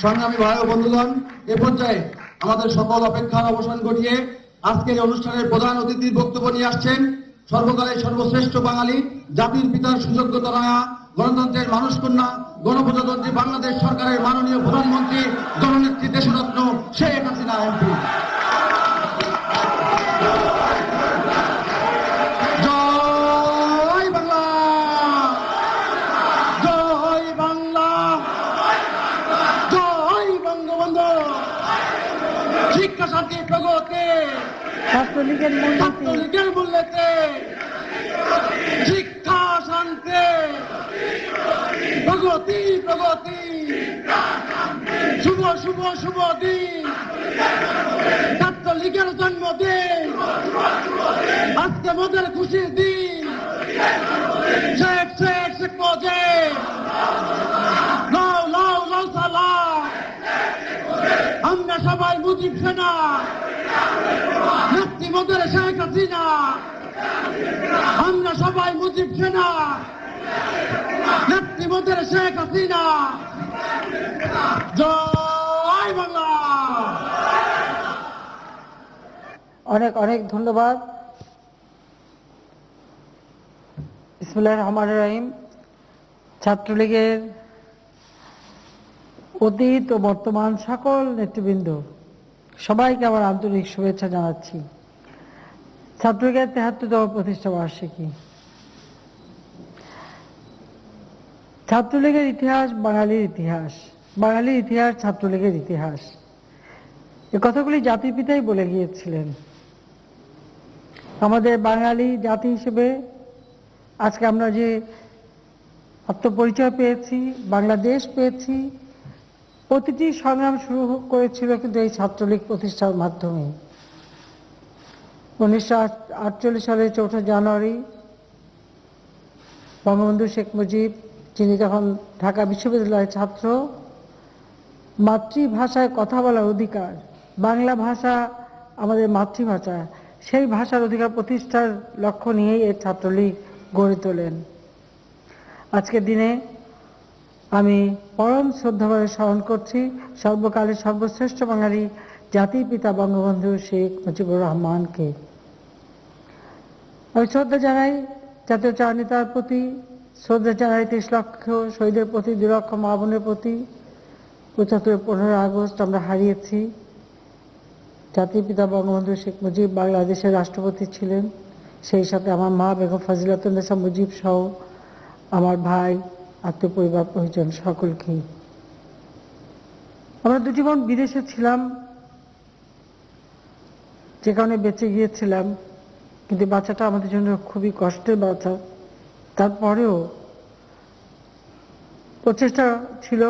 সংগ্রামী ভাই ও বন্ধুগণ, এ পর্যায়ে আমাদের সকল অপেক্ষার অবসান ঘটিয়ে আজকের অনুষ্ঠানের প্রধান অতিথির বক্তব্য নিয়ে আসছেন সর্বকালের সর্বশ্রেষ্ঠ বাঙালি, জাতির পিতার সুযোগ্য তনয়া, গণতন্ত্রের মানুষকন্যা, গণপ্রজাতন্ত্রী বাংলাদেশ সরকারের মাননীয় প্রধানমন্ত্রী, জননেত্রী দেশরত্ন শেখ হাসিনা এমপি। জয় বাংলা, জয় বাংলা, জয় বঙ্গবন্ধু। শিক্ষা শান্তি প্রগতি, ছাত্রলীগের মূল্যতে, শিক্ষা শান্তি প্রগতি প্রগতি, শুভ শুভ শুভ দিন, ছাত্রলীগের জন্মদিন, আজকে আমাদের খুশির দিন। শেখ শেখ শেখ মুজিব, লাও লাও লাও সালাম, আমরা সবাই মুজিব সেনা, নেত্রী মোদের শেখ হাসিনা, আমরা সবাই মুজিব সেনা, নেত্রী মোদের শেখ হাসিনা। জয় বাংলা। অনেক অনেক ধন্যবাদ। বিসমিল্লাহির রহমানির রহিম। ছাত্রলীগের অতীত ও বর্তমান সকল নেতৃবৃন্দ সবাইকে আমার আন্তরিক শুভেচ্ছা জানাচ্ছি। ছাত্রলীগের ৭৩তম প্রতিষ্ঠা বার্ষিকী। ছাত্রলীগের ইতিহাস বাঙালির ইতিহাস, বাঙালির ইতিহাস ছাত্রলীগের ইতিহাস। এ কথাগুলি জাতির পিতাই বলে গিয়েছিলেন। আমাদের বাঙালি জাতি হিসেবে আজকে আমরা যে আত্মপরিচয় পেয়েছি, বাংলাদেশ পেয়েছি, প্রতিটি সংগ্রাম শুরু করেছিল কিন্তু এই ছাত্রলীগ প্রতিষ্ঠার মাধ্যমে। 1948 সালের 4 জানুয়ারি বঙ্গবন্ধু শেখ মুজিব, যিনি তখন ঢাকা বিশ্ববিদ্যালয়ের ছাত্র, মাতৃভাষায় কথা বলার অধিকার, বাংলা ভাষা আমাদের মাতৃভাষা, সেই ভাষার অধিকার প্রতিষ্ঠার লক্ষ্য নিয়েই এই ছাত্রলীগ গড়ে তোলেন। আজকের দিনে আমি পরম শ্রদ্ধাভরে স্মরণ করছি সর্বকালের সর্বশ্রেষ্ঠ বাঙালি, জাতির পিতা বঙ্গবন্ধু শেখ মুজিবুর রহমানকে। আমি শ্রদ্ধা জানাই জাতীয় চারণিতার প্রতি, শ্রদ্ধা জানাই 30 লক্ষ শহীদের প্রতি, 2 লক্ষ মা বোনের প্রতি। 75 15 আগস্ট আমরা হারিয়েছি। জাতির পিতা বঙ্গবন্ধু শেখ মুজিব বাংলাদেশের রাষ্ট্রপতি ছিলেন, সেই সাথে আমার মা বেগম ফজিলাতুন্নেসা মুজিব সহ আমার ভাই, আত্মীয় পরিবার পরিজন সকলকেই। আমরা 2টি বোন বিদেশে ছিলাম, যে কারণে বেঁচে গিয়েছিলাম, কিন্তু বাচ্চাটা আমাদের জন্য খুবই কষ্টের বাচ্চা। তারপরেও প্রচেষ্টা ছিল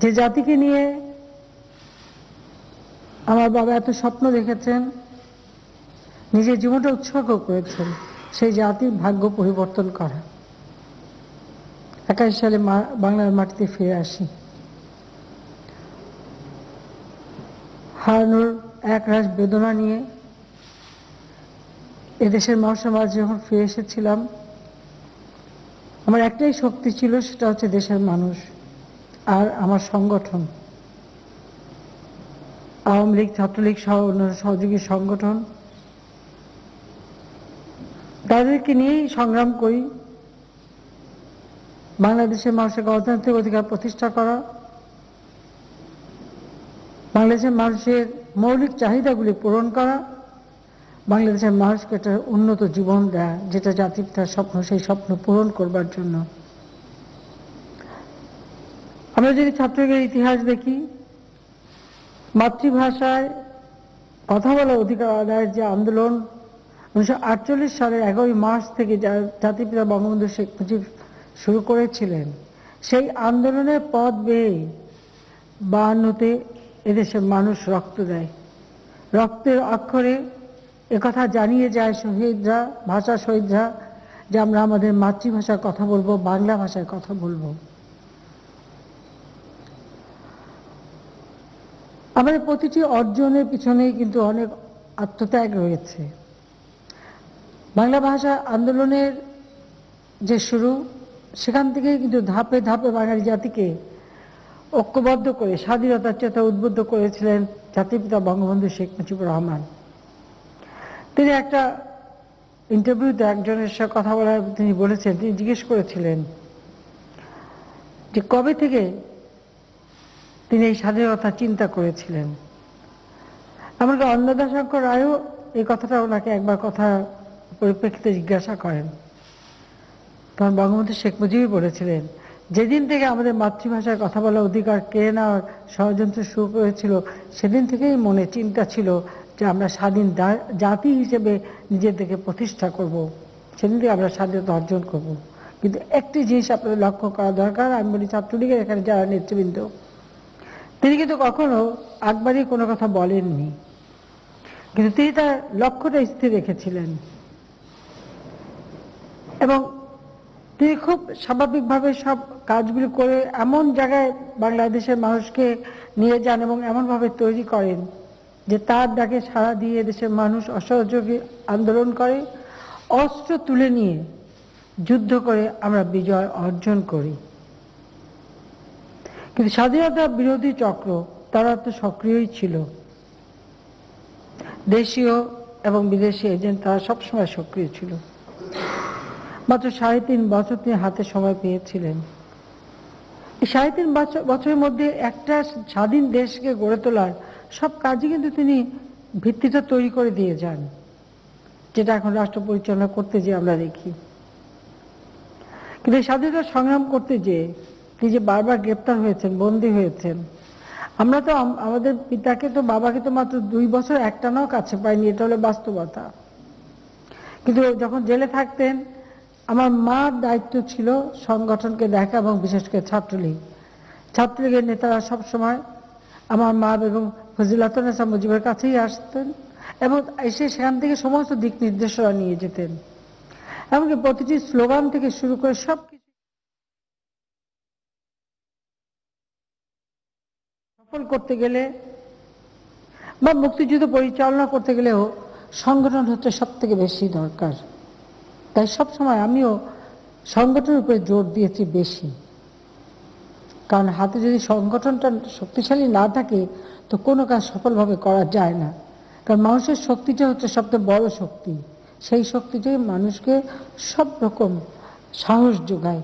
যে জাতিকে নিয়ে আমার বাবা এত স্বপ্ন দেখেছেন, নিজের জীবনটা উৎসর্গ করেছেন সেই জাতির ভাগ্য পরিবর্তন করা। 81 সালে বাংলার মাটিতে ফিরে আসি। হারানোর একরাশ বেদনা নিয়ে এদেশের মানুষের মাঝে যখন ফিরে এসেছিলাম, আমার একটাই শক্তি ছিল, সেটা হচ্ছে দেশের মানুষ আর আমার সংগঠন, আওয়ামী লীগ, ছাত্রলীগ সহ অন্যান্য সহযোগী সংগঠন, তাদেরকে নিয়েই সংগ্রাম করি। বাংলাদেশের মানুষের গণতান্ত্রিক অধিকার প্রতিষ্ঠা করা, বাংলাদেশের মানুষের মৌলিক চাহিদাগুলি পূরণ করা, বাংলাদেশের মানুষকে একটা উন্নত জীবন দেয়া, যেটা জাতির তার স্বপ্ন, সেই স্বপ্ন পূরণ করবার জন্য। আমরা যদি ছাত্রলীগের ইতিহাস দেখি, মাতৃভাষায় কথা বলার অধিকার আদায়ের যে আন্দোলন 1948 সালের 11 মার্চ থেকে জাতির পিতা বঙ্গবন্ধু শেখ মুজিব শুরু করেছিলেন, সেই আন্দোলনের পথ বেয়ে 52-তে এদেশের মানুষ রক্ত দেয়। রক্তের অক্ষরে একথা জানিয়ে যায় শহীদরা, ভাষা শহীদরা, যে আমরা আমাদের মাতৃভাষায় কথা বলবো, বাংলা ভাষায় কথা বলবো। আমাদের প্রতিটি অর্জনের পিছনেই কিন্তু অনেক আত্মত্যাগ রয়েছে। বাংলা ভাষা আন্দোলনের যে শুরু, সেখান থেকে কিন্তু ধাপে ধাপে বাঙালি জাতিকে ঐক্যবদ্ধ করে স্বাধীনতার চেতনা উদ্বুদ্ধ করেছিলেন জাতিপিতা বঙ্গবন্ধু শেখ মুজিবুর রহমান। তিনি একটা ইন্টারভিউতে একজনের সাথে কথা বলার তিনি বলেছেন, তিনি জিজ্ঞেস করেছিলেন যে কবে থেকে তিনি এই স্বাধীনতা চিন্তা করেছিলেন। এমনকি অন্নদাশঙ্কর রায়ও এই কথাটা ওনাকে একবার কথা পরিপ্রেক্ষিতে জিজ্ঞাসা করেন। তখন বঙ্গবন্ধু শেখ মুজিবই বলেছিলেন, যেদিন থেকে আমাদের মাতৃভাষায় কথা বলার অধিকার কেড়ে নেওয়ার ষড়যন্ত্র শুরু করেছিল, সেদিন থেকেই মনে চিন্তা ছিল যে আমরা স্বাধীন জাতি হিসেবে নিজেদেরকে প্রতিষ্ঠা করব, সেদিন থেকে আমরা স্বাধীনতা অর্জন করব। কিন্তু একটি জিনিস আপনাদের লক্ষ্য করা দরকার, আমি বলি ছাত্রলীগের এখানে যারা নেতৃবৃন্দ, তিনি কিন্তু কখনো একবারই কোনো কথা বলেননি, কিন্তু তিনি তার লক্ষ্যটা স্থির রেখেছিলেন এবং তিনি খুব স্বাভাবিকভাবে সব কাজগুলো করে এমন জায়গায় বাংলাদেশের মানুষকে নিয়ে যান এবং এমনভাবে তৈরি করেন যে তার ডাকে সাড়া দিয়ে দেশের মানুষ অসহযোগী আন্দোলন করে, অস্ত্র তুলে নিয়ে যুদ্ধ করে আমরা বিজয় অর্জন করি। কিন্তু স্বাধীনতা বিরোধী চক্র তারা তো সক্রিয়ই ছিল, দেশীয় এবং বিদেশি এজেন্ট তারা সবসময় সক্রিয় ছিল। মাত্র 3.5 বছর তিনি হাতে সময় পেয়েছিলেন। এই 3.5 বছরের মধ্যে একটা স্বাধীন দেশকে গড়ে তোলার সব কাজই কিন্তু তিনি ভিত্তিটা তৈরি করে দিয়ে যান, যেটা এখন রাষ্ট্র পরিচালনা করতে যেয়ে আমরা দেখি। কিন্তু এই স্বাধীনতা সংগ্রাম করতে যেয়ে তিনি যে বারবার গ্রেপ্তার হয়েছেন, বন্দী হয়েছেন। আমরা তো আমাদের পিতাকে তো বাবাকে তো মাত্র 2 বছর একটানাও কাছে পাইনি, এটা হলো বাস্তবতা। কিন্তু যখন জেলে থাকতেন আমার মার দায়িত্ব ছিল সংগঠনকে দেখা এবং বিশেষ করে ছাত্রলীগের নেতারা সবসময় আমার মা বেগম ফজিলাতুন্নেসা মুজিবের কাছেই আসতেন এবং এসে সেখান থেকে সমস্ত দিক নির্দেশনা নিয়ে যেতেন। এমনকি প্রতিটি স্লোগান থেকে শুরু করে সব কিছু সফল করতে গেলে বা মুক্তিযুদ্ধ পরিচালনা করতে গেলেও সংগঠন হচ্ছে সব থেকে বেশি দরকার। তাই সবসময় আমিও সংগঠনের উপরে জোর দিয়েছি বেশি, কারণ হাতে যদি সংগঠনটা শক্তিশালী না থাকে তো কোনো কাজ সফলভাবে করা যায় না। কারণ মানুষের শক্তিটা হচ্ছে সবচেয়ে বড় শক্তি, সেই শক্তিটাই মানুষকে সব রকম সাহস যোগায়,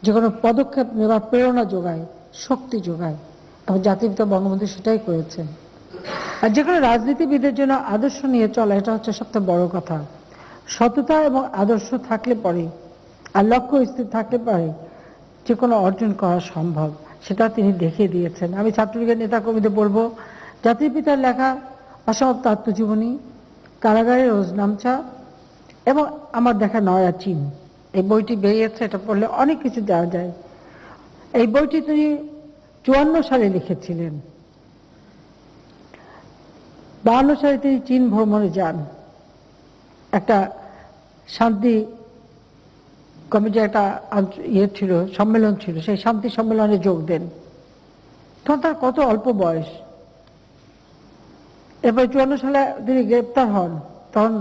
যে কোনো পদক্ষেপ নেওয়ার প্রেরণা যোগায়, শক্তি যোগায়। এবং জাতিপিতা বঙ্গবন্ধু সেটাই করেছেন। আর যে কোনো রাজনীতিবিদের জন্য আদর্শ নিয়ে চলা, এটা হচ্ছে সবচেয়ে বড় কথা। সততা এবং আদর্শ থাকলে পরে আর লক্ষ্য স্থির থাকলে পরে যে কোনো অর্জন করা সম্ভব, সেটা তিনি দেখিয়ে দিয়েছেন। আমি ছাত্রলীগের নেতা কর্মীদের বলবো, জাতির পিতার লেখা অসমাপ্ত আত্মজীবনী, কারাগারের রোজনামচা এবং আমার দেখা নয়া চীন, এই বইটি বেরিয়েছে, এটা পড়লে অনেক কিছু জানা যায়। এই বইটি তিনি 54 সালে লিখেছিলেন। 52 সালে তিনি চীন ভ্রমণে যান, একটা শান্তি কমিটির একটা ছিল, সম্মেলন ছিল, সেই শান্তি সম্মেলনে যোগ দেন। তখন তার কত অল্প বয়স। এরপর 54 সালে তিনি গ্রেপ্তার হন, তখন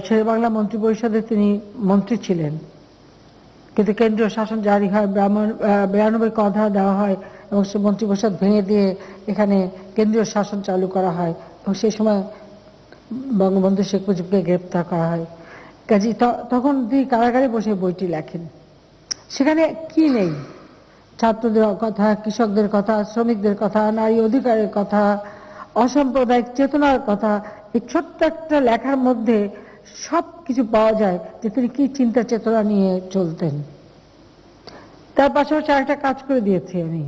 শেরে বাংলা মন্ত্রী পরিষদে তিনি মন্ত্রী ছিলেন। কিন্তু কেন্দ্রীয় শাসন জারি হয়, 92 কথা দেওয়া হয় এবং সে মন্ত্রী পরিষদ ভেঙে দিয়ে এখানে কেন্দ্রীয় শাসন চালু করা হয় এবং সেই সময় বঙ্গবন্ধু শেখ মুজিবকে গ্রেপ্তার করা হয়। কাজে তখন তিনি কারাগারে বসে বইটি লেখেন। সেখানে কি নেই? ছাত্রদের কথা, কৃষকদের কথা, শ্রমিকদের কথা, নারী অধিকারের কথা, অসাম্প্রদায়িক চেতনার কথা, এই ছোট্ট একটা লেখার মধ্যে সব কিছু পাওয়া যায় যে তিনি কি চিন্তা চেতনা নিয়ে চলতেন। তার পাশাপাশি আরেকটা কাজ করে দিয়েছি আমি,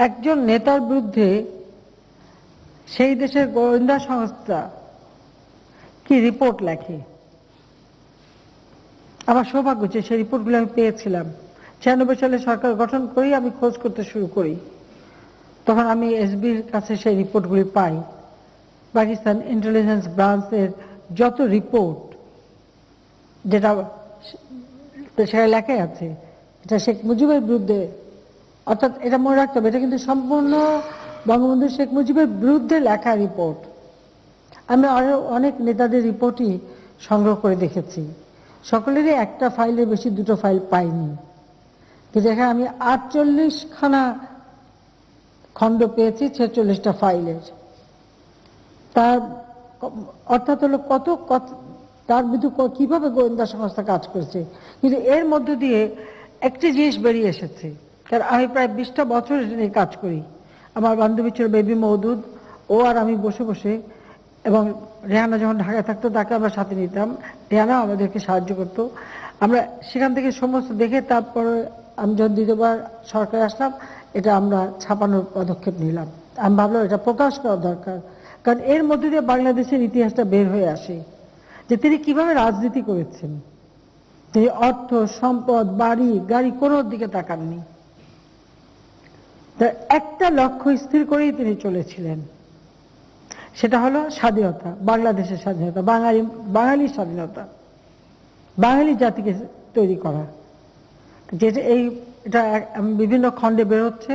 একজন নেতার বিরুদ্ধে সেই দেশের গোয়েন্দা সংস্থা কি রিপোর্ট লেখে। আমার সৌভাগ্য যে সেই রিপোর্টগুলো আমি পেয়েছিলাম। 96 সালে সরকার গঠন করেই আমি খোঁজ করতে শুরু করি, তখন আমি এসবির কাছে সেই রিপোর্টগুলি পাই। পাকিস্তান ইন্টেলিজেন্স ব্রাঞ্চের যত রিপোর্ট, যেটা সেখানে লেখা আছে, এটা শেখ মুজিবের বিরুদ্ধে, অর্থাৎ এটা মনে রাখতে হবে, এটা কিন্তু সম্পূর্ণ বঙ্গবন্ধু শেখ মুজিবের বিরুদ্ধে লেখা রিপোর্ট। আমি আরো অনেক নেতাদের রিপোর্টই সংগ্রহ করে দেখেছি। সকলেরই একটা ফাইলের বেশি দুটো ফাইল পাইনি, কিন্তু এখানে আমি 48খানা খণ্ড পেয়েছি 46টা ফাইলের। তার অর্থাৎ হলো কত তার বিরুদ্ধে কিভাবে গোয়েন্দা সংস্থা কাজ করেছে। কিন্তু এর মধ্য দিয়ে একটি জিনিস বেরিয়ে এসেছে, কারণ আমি প্রায় 20টা বছর এটা নিয়ে কাজ করি। আমার বান্ধবী ছিল বেবি মওদুদ, ও আর আমি বসে বসে, এবং রেহানা যখন ঢাকায় থাকতো তাকে আমরা সাথে নিতাম, রেহানা আমাদেরকে সাহায্য করতো। আমরা সেখান থেকে সমস্ত দেখে তারপরে আমি যখন দ্বিতীয়বার সরকারে আসলাম, এটা আমরা ছাপানোর পদক্ষেপ নিলাম। আমি ভাবলাম এটা প্রকাশ করা দরকার, কারণ এর মধ্যে দিয়ে বাংলাদেশের ইতিহাসটা বের হয়ে আসে যে তিনি কিভাবে রাজনীতি করেছেন। তিনি অর্থ, সম্পদ, বাড়ি, গাড়ি কোনোর দিকে তাকাননি। তার একটা লক্ষ্য স্থির করেই তিনি চলেছিলেন, সেটা হলো স্বাধীনতা, বাংলাদেশের স্বাধীনতা, বাঙালির স্বাধীনতা, বাঙালি জাতিকে তৈরি করা। যেটা এটা বিভিন্ন খণ্ডে বের হচ্ছে,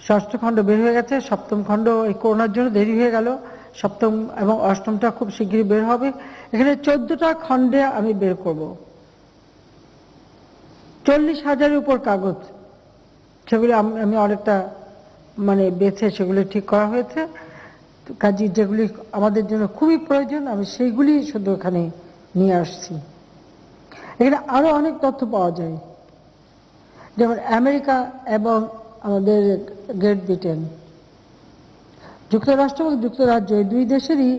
6ষ্ঠ খণ্ড বের হয়ে গেছে, 7ম খণ্ড এই করোনার জন্য দেরি হয়ে গেল, 7ম এবং 8মটা খুব শীঘ্রই বের হবে। এখানে 14টা খণ্ডে আমি বের করব, 40,000-এর উপর কাগজ, সেগুলি আমি অনেকটা বেছে সেগুলি ঠিক করা হয়েছে। কাজে যেগুলি আমাদের জন্য খুবই প্রয়োজন আমি সেইগুলি শুধু এখানে নিয়ে আসছি। এখানে আরো অনেক তথ্য পাওয়া যায়, যেমন আমেরিকা এবং আমাদের গ্রেট ব্রিটেন, যুক্তরাষ্ট্র এবং যুক্তরাজ্য, এই দুই দেশেরই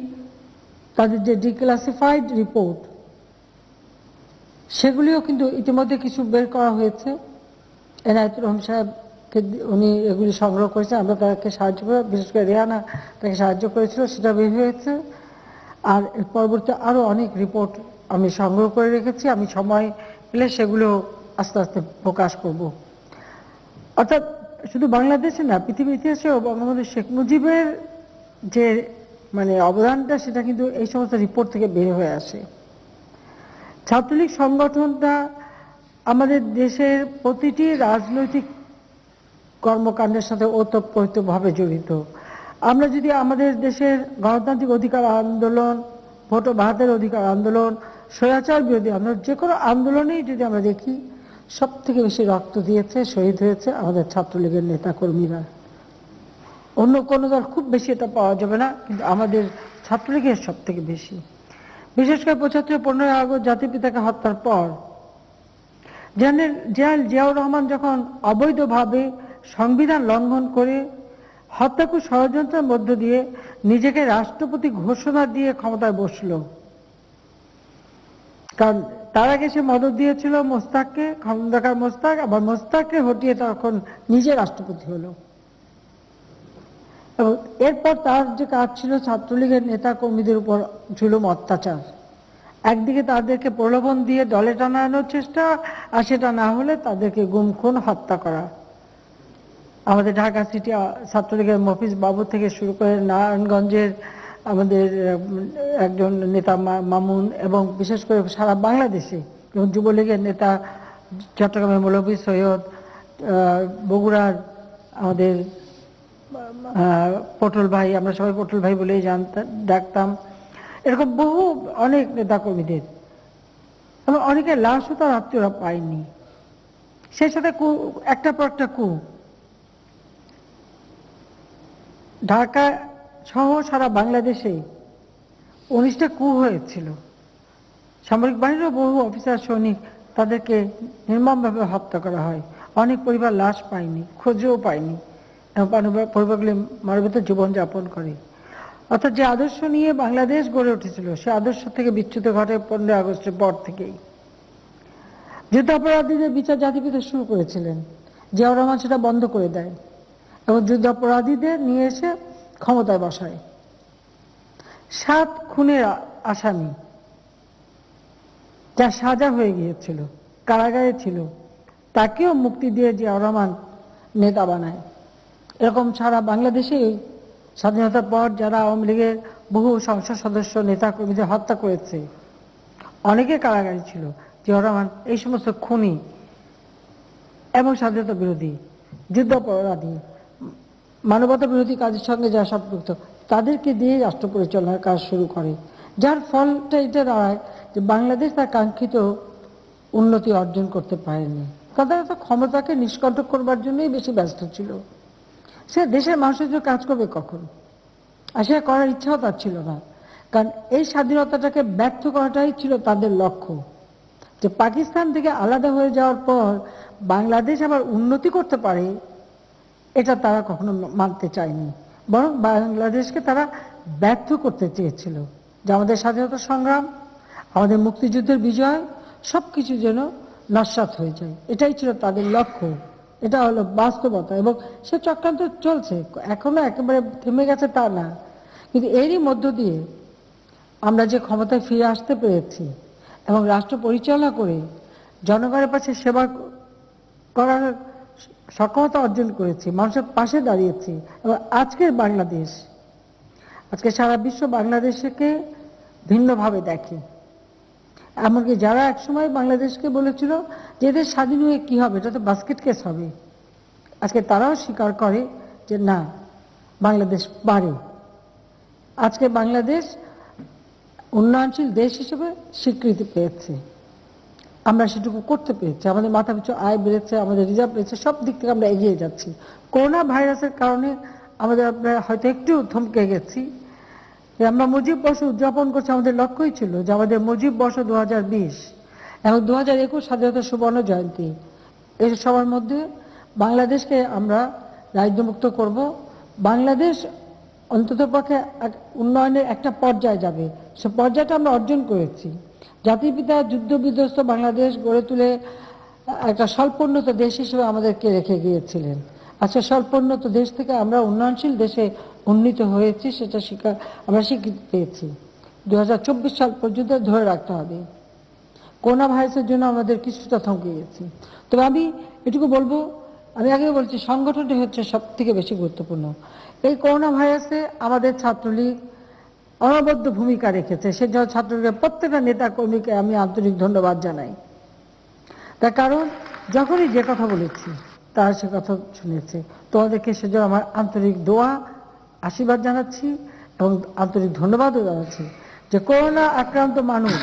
তাদের যে ডিক্লাসিফাইড রিপোর্ট সেগুলিও কিন্তু ইতিমধ্যে কিছু বের করা হয়েছে। এনায়েতুর রহমান সাহেবকে উনি এগুলি সংগ্রহ করেছেন, আমরা তাকে সাহায্য করে, বিশেষ করে রেহানা তাকে সাহায্য করেছিল, সেটা বের হয়েছে। আর এর পরবর্তী আরো অনেক রিপোর্ট আমি সংগ্রহ করে রেখেছি, আমি সময় পেলে সেগুলো আস্তে আস্তে প্রকাশ করব। অর্থাৎ শুধু বাংলাদেশে না, পৃথিবীর ইতিহাসেও বঙ্গবন্ধু শেখ মুজিবের যে অবদানটা, সেটা কিন্তু এই সমস্ত রিপোর্ট থেকে বের হয়ে আসে। ছাত্রলীগ সংগঠনটা আমাদের দেশের প্রতিটি রাজনৈতিক কর্মকাণ্ডের সাথে ওতপ্রোতভাবে জড়িত। আমরা যদি আমাদের দেশের গণতান্ত্রিক অধিকার আন্দোলন, ভোট বাহাতের অধিকার আন্দোলন, স্বৈরাচার বিরোধী আন্দোলন, যে কোনো আন্দোলনেই যদি আমরা দেখি, সব থেকে বেশি রক্ত দিয়েছে, শহীদ হয়েছে আমাদের ছাত্রলীগের নেতা কর্মীরা। অন্য কোনো দল খুব বেশি এটা পাওয়া যাবে না, কিন্তু আমাদের ছাত্রলীগের সব থেকে বেশি। বিশেষ করে 75-15 আগস্ট জাতির পিতাকে হত্যার পর জেনারেল জিয়াউর রহমান যখন অবৈধভাবে সংবিধান লঙ্ঘন করে হত্যাকূট ষড়যন্ত্রের মধ্য দিয়ে নিজেকে রাষ্ট্রপতি ঘোষণা দিয়ে ক্ষমতায় বসল, কারণ তার আগে সে মদত দিয়েছিল মোস্তাককে, খন্দকার মোস্তাক, আবার মোস্তাককে হটিয়ে তখন নিজে রাষ্ট্রপতি হলো। এবং এরপর তার যে কাজ ছিল ছাত্রলীগের নেতা কর্মীদের উপর জুলুম অত্যাচার, একদিকে তাদেরকে প্রলোভন দিয়ে দলে টানানোর চেষ্টা, আর সেটা না হলে তাদেরকে গুম খুন হত্যা করা। আমাদের ঢাকা সিটি ছাত্রলীগের মফিজ বাবু থেকে শুরু করে নারায়ণগঞ্জের আমাদের একজন নেতা মামুন, এবং বিশেষ করে সারা বাংলাদেশে এবং যুবলীগের নেতা চট্টগ্রামের মৌলভী সৈয়দ, বগুড়ার আমাদের পটল ভাই, আমরা সবাই পটল ভাই বলেই ডাকতাম, এরকম বহু অনেক নেতা কর্মীদের, এবং অনেকের লাশও তার আত্মীয়রা পায়নি। সেই সাথে একটা পর একটা ঢাকা সহ সারা বাংলাদেশে 19টা কূপ হয়েছিল। সামরিক বাহিনীরও বহু অফিসার সৈনিক, তাদেরকে নির্মমভাবে হত্যা করা হয়। অনেক পরিবার লাশ পায়নি, খোঁজও পায়নি, এবং পরিবারগুলি মানবিত জীবনযাপন করে। অর্থাৎ যে আদর্শ নিয়ে বাংলাদেশ গড়ে উঠেছিল, সে আদর্শ থেকে বিচ্যুত ঘটে 15 আগস্টের পর থেকেই। যুদ্ধাপরাধীদের বিচার জাতিপিতা শুরু করেছিলেন, জিয়াউর রহমান সেটা বন্ধ করে দেয় এবং যুদ্ধাপরাধীদের নিয়ে এসে ক্ষমতায় বসায়। 7 খুনের আসামি, যা সাজা হয়ে গিয়েছিল, কারাগারে ছিল, তাকেও মুক্তি দিয়ে জিয়াউর রহমান নেতা বানায়। এরকম সারা বাংলাদেশে স্বাধীনতার পর যারা আওয়ামী লীগের বহু সংসদ সদস্য নেতা কর্মীদের হত্যা করেছে, অনেকে কারাগারে ছিল। জিয়াউর রহমান এই সমস্ত খুনি এবং স্বাধীনতা বিরোধী, যুদ্ধাপরাধী, মানবতা বিরোধী কাজের সঙ্গে যারা সম্পৃক্ত, তাদেরকে দিয়ে রাষ্ট্র পরিচালনার কাজ শুরু করে। যার ফলটা এটা দাঁড়ায় যে বাংলাদেশ তার কাঙ্ক্ষিত উন্নতি অর্জন করতে পারেনি। তাদের তো ক্ষমতাকে নিষ্কণ্টক করবার জন্যই বেশি ব্যস্ত ছিল। সে দেশের মানুষের জন্য কাজ করবে কখন? আর সে করার ইচ্ছাও তার ছিল না, কারণ এই স্বাধীনতাটাকে ব্যর্থ করাটাই ছিল তাদের লক্ষ্য। যে পাকিস্তান থেকে আলাদা হয়ে যাওয়ার পর বাংলাদেশ আবার উন্নতি করতে পারে, এটা তারা কখনো মানতে চায়নি, বরং বাংলাদেশকে তারা ব্যর্থ করতে চেয়েছিল। যে আমাদের স্বাধীনতা সংগ্রাম, আমাদের মুক্তিযুদ্ধের বিজয় সবকিছু যেন নস্যাৎ হয়ে যায়, এটাই ছিল তাদের লক্ষ্য। এটা হলো বাস্তবতা, এবং সে চক্রান্ত চলছে এখনো, একেবারে থেমে গেছে তা না। কিন্তু এরই মধ্য দিয়ে আমরা যে ক্ষমতায় ফিরে আসতে পেরেছি এবং রাষ্ট্র পরিচালনা করে জনগণের পাশে সেবা করার সক্ষমতা অর্জন করেছি, মানুষের পাশে দাঁড়িয়েছি। এবং আজকের বাংলাদেশ, আজকে সারা বিশ্ব বাংলাদেশকে ভিন্নভাবে দেখে। এমনকি যারা একসময় বাংলাদেশকে বলেছিল যে এদের স্বাধীন হয়ে কী হবে, এটা তো বাস্কেট কেস হবে, আজকে তারাও স্বীকার করে যে না, বাংলাদেশ পারে। আজকে বাংলাদেশ উন্নয়নশীল দেশ হিসেবে স্বীকৃতি পেয়েছে, আমরা সেটুকু করতে পেরেছি। আমাদের মাথাপিছু আয় বেড়েছে, আমাদের রিজার্ভ বেড়েছে, সব দিক থেকে আমরা এগিয়ে যাচ্ছি। করোনা ভাইরাসের কারণে আমাদের হয়তো একটু থমকে গেছি। আমরা মুজিব বর্ষ উদযাপন করছি, আমাদের লক্ষ্যই ছিল যে আমাদের মুজিব বর্ষ 2020 এবং 2021 স্বাধীনতা সুবর্ণ জয়ন্তী, এই সবার মধ্যে বাংলাদেশকে আমরা দারিদ্র্যমুক্ত করব। বাংলাদেশ অন্ততপক্ষে উন্নয়নের একটা পর্যায়ে যাবে, সে পর্যায়টা আমরা অর্জন করেছি। জাতির পিতা যুদ্ধ বিধ্বস্ত বাংলাদেশ গড়ে তুলে একটা স্বল্পোন্নত দেশ হিসেবে আমাদেরকে রেখে গিয়েছিলেন। আজকে স্বল্পোন্নত দেশ থেকে আমরা উন্নয়নশীল দেশে উন্নীত হয়েছি, সেটা আমরা স্বীকৃতি পেয়েছি। 2024 সাল পর্যন্ত ধরে রাখতে হবে। করোনা ভাইরাসের জন্য আমাদের কিছুটা থমকে গেছি। তবে আমি এটুকু বলবো, আমি আগে বলছি, সংগঠনটা হচ্ছে সব থেকে বেশি গুরুত্বপূর্ণ। এই করোনা ভাইরাসে আমাদের ছাত্রলীগ অনবদ্য ভূমিকা রেখেছে, সেজন্য ছাত্রলীগের প্রত্যেকটা নেতা কর্মীকে আমি আন্তরিক ধন্যবাদ জানাই। তার কারণ যখনই যে কথা বলেছি তারা সে কথা শুনেছে। তোমাদেরকে সেজন্য আমার আন্তরিক দোয়া, আশীর্বাদ জানাচ্ছি এবং আন্তরিক ধন্যবাদও জানাচ্ছি। যে করোনা আক্রান্ত মানুষ,